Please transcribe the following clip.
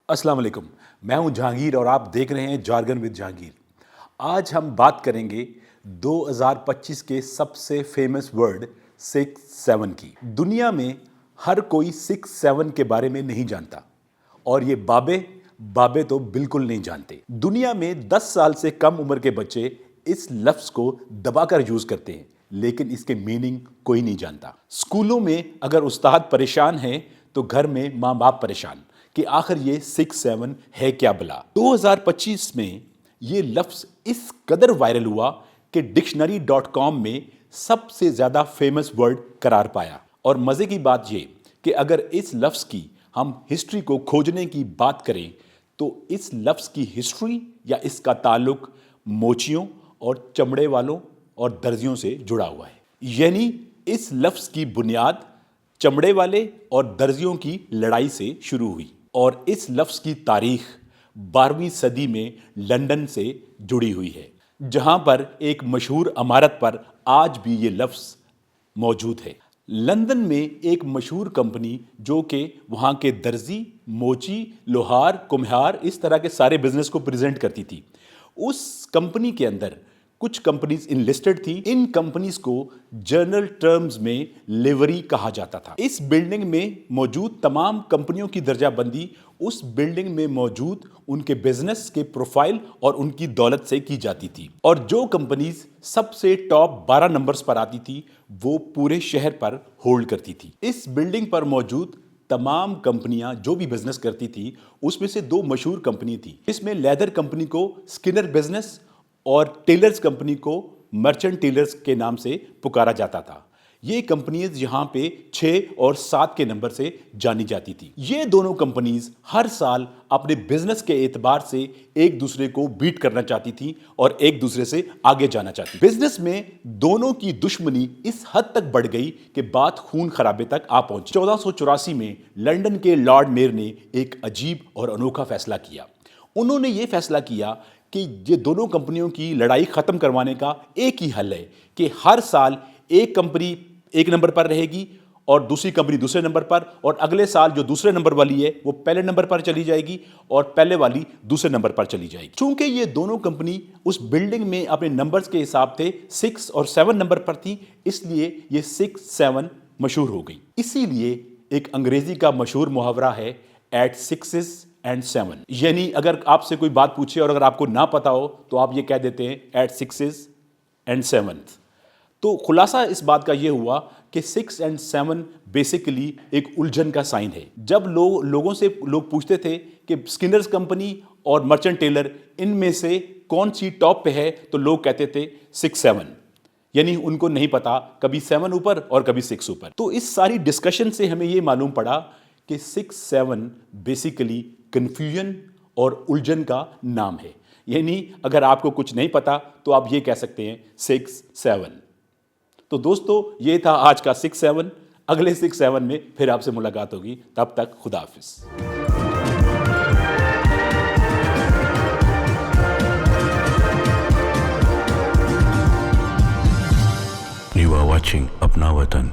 अस्सलाम वालेकुम। मैं हूं जहांगीर और आप देख रहे हैं जार्गन विद जहांगीर। आज हम बात करेंगे 2025 के सबसे फेमस वर्ड 6-7 की। दुनिया में हर कोई 6-7 के बारे में नहीं जानता और ये बाबे तो बिल्कुल नहीं जानते। दुनिया में 10 साल से कम उम्र के बच्चे इस लफ्ज़ को दबाकर यूज़ करते हैं, लेकिन इसके मीनिंग कोई नहीं जानता। स्कूलों में अगर उस्ताद परेशान है तो घर में माँ बाप परेशान कि आखिर ये 6-7 है क्या भला। 2025 में ये लफ्ज़ इस कदर वायरल हुआ कि dictionary.com में सबसे ज़्यादा फेमस वर्ड करार पाया। और मज़े की बात ये कि अगर इस लफ्ज़ की हम हिस्ट्री को खोजने की बात करें तो इस लफ्ज़ की हिस्ट्री या इसका ताल्लुक मोचियों और चमड़े वालों और दर्जियों से जुड़ा हुआ है। यानी इस लफ्ज़ की बुनियाद चमड़े वाले और दर्जियों की लड़ाई से शुरू हुई और इस लफ्ज़ की तारीख 12वीं सदी में लंदन से जुड़ी हुई है, जहां पर एक मशहूर इमारत पर आज भी ये लफ्ज़ मौजूद है। लंदन में एक मशहूर कंपनी जो कि वहां के दर्जी, मोची, लोहार, कुम्हार इस तरह के सारे बिजनेस को प्रेजेंट करती थी। उस कंपनी के अंदर कुछ कंपनीज इनलिस्टेड थी। इन कंपनीज को जनरल टर्म्स में लिवरी कहा जाता था। इस बिल्डिंग में मौजूद तमाम कंपनियों की दर्जाबंदी उस बिल्डिंग में मौजूद उनके बिजनेस के प्रोफाइल और उनकी दौलत से की जाती थी। और जो कंपनीज सबसे टॉप 12 नंबर्स पर आती थी वो पूरे शहर पर होल्ड करती थी। इस बिल्डिंग पर मौजूद तमाम कंपनियां जो भी बिजनेस करती थी उसमें से 2 मशहूर कंपनी थी। इसमें लेदर कंपनी को स्किनर बिजनेस और टेलर्स कंपनी को मर्चेंट टेलर्स के नाम से पुकारा जाता था। ये कंपनीज यहाँ पे 6 और 7 के नंबर से जानी जाती थी। ये दोनों कंपनीज हर साल अपने बिजनेस के एतबार से एक दूसरे को बीट करना चाहती थी और एक दूसरे से आगे जाना चाहती। बिजनेस में दोनों की दुश्मनी इस हद तक बढ़ गई कि बात खून खराबे तक आ पहुंची। 1484 में लंदन के लॉर्ड मेयर ने एक अजीब और अनोखा फैसला किया। उन्होंने ये फैसला किया कि ये दोनों कंपनियों की लड़ाई खत्म करवाने का एक ही हल है कि हर साल एक कंपनी एक नंबर पर रहेगी और दूसरी कंपनी दूसरे नंबर पर, और अगले साल जो दूसरे नंबर वाली है वो पहले नंबर पर चली जाएगी और पहले वाली दूसरे नंबर पर चली जाएगी। चूंकि ये दोनों कंपनी उस बिल्डिंग में अपने नंबर्स के हिसाब से 6 और 7 नंबर पर थी, इसलिए ये 6-7 मशहूर हो गई। इसीलिए एक अंग्रेजी का मशहूर मुहावरा है एट 6 and 7। यानी अगर आपसे कोई बात पूछे और अगर आपको ना पता हो तो आप ये कह देते हैं एट 6 and 7। तो खुलासा इस बात का ये हुआ कि 6 and 7 बेसिकली एक उलझन का साइन है। जब लोगों से लोग पूछते थे कि स्किनर्स कंपनी और मर्चेंट टेलर इनमें से कौन सी टॉप पे है तो लोग कहते थे 6-7, यानी उनको नहीं पता, कभी 7 ऊपर और कभी 6 ऊपर। तो इस सारी डिस्कशन से हमें ये मालूम पड़ा कि 6-7 बेसिकली कंफ्यूजन और उलझन का नाम है। यानी अगर आपको कुछ नहीं पता तो आप ये कह सकते हैं 6-7। तो दोस्तों ये था आज का 6-7। अगले 6-7 में फिर आपसे मुलाकात होगी, तब तक खुदा हाफिज। You are watching अपना वतन।